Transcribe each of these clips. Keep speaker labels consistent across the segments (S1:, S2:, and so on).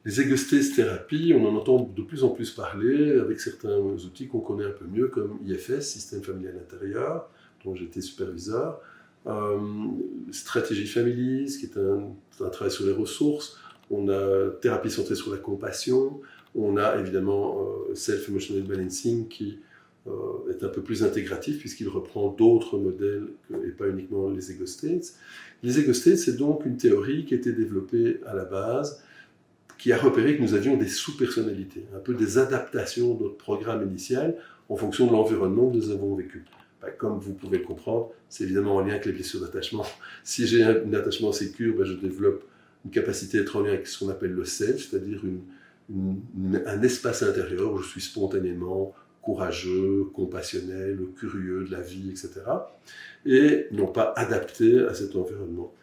S1: Les ego-state thérapie, on en entend de plus en plus parler avec certains outils qu'on connaît un peu mieux, comme IFS, Système familial intérieur, dont j'étais superviseur. Stratégie Families, qui est un travail sur les ressources. On a thérapie centrée sur la compassion. On a évidemment Self-Emotional Balancing, qui est un peu plus intégratif, puisqu'il reprend d'autres modèles et pas uniquement les ego-states. Les ego-states, c'est donc une théorie qui a été développée à la base, qui a repéré que nous avions des sous-personnalités, un peu des adaptations de notre programme initial en fonction de l'environnement que nous avons vécu. Comme vous pouvez le comprendre, c'est évidemment en lien avec les blessures d'attachement. Si j'ai un attachement sécure, je développe une capacité d'être en lien avec ce qu'on appelle le self, c'est-à-dire un espace intérieur où je suis spontanément courageux, compassionnel, curieux de la vie, etc. Et non pas adapté à cet environnement.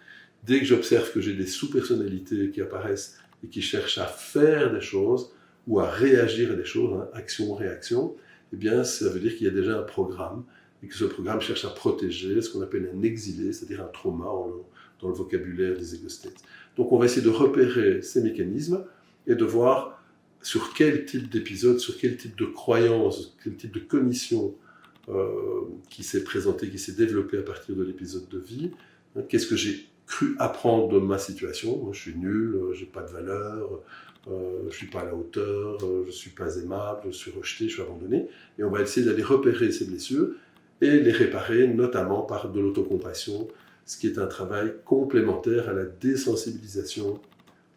S1: Dès que j'observe que j'ai des sous-personnalités qui apparaissent et qui cherchent à faire des choses ou à réagir à des choses, action-réaction, eh bien, ça veut dire qu'il y a déjà un programme et que ce programme cherche à protéger ce qu'on appelle un exilé, c'est-à-dire un trauma dans le vocabulaire des ego-states. Donc, on va essayer de repérer ces mécanismes et de voir sur quel type d'épisode, sur quel type de croyance, quel type de cognition qui s'est présenté, qui s'est développé à partir de l'épisode de vie. Qu'est-ce que j'ai cru apprendre de ma situation? Moi, je suis nul, je n'ai pas de valeur, je ne suis pas à la hauteur, je ne suis pas aimable, je suis rejeté, je suis abandonné. Et on va essayer d'aller repérer ces blessures et les réparer, notamment par de l'autocompassion, ce qui est un travail complémentaire à la désensibilisation,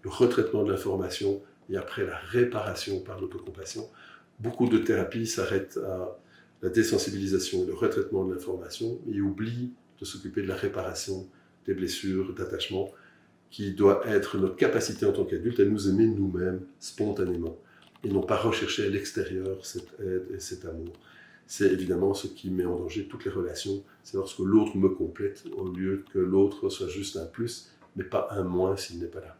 S1: le retraitement de l'information et après la réparation par l'autocompassion. Beaucoup de thérapies s'arrêtent à la désensibilisation et le retraitement de l'information et oublient de s'occuper de la réparation des blessures d'attachement, qui doit être notre capacité en tant qu'adulte à nous aimer nous-mêmes spontanément et non pas rechercher à l'extérieur cette aide et cet amour. C'est évidemment ce qui met en danger toutes les relations, c'est lorsque l'autre me complète au lieu que l'autre soit juste un plus, mais pas un moins s'il n'est pas là.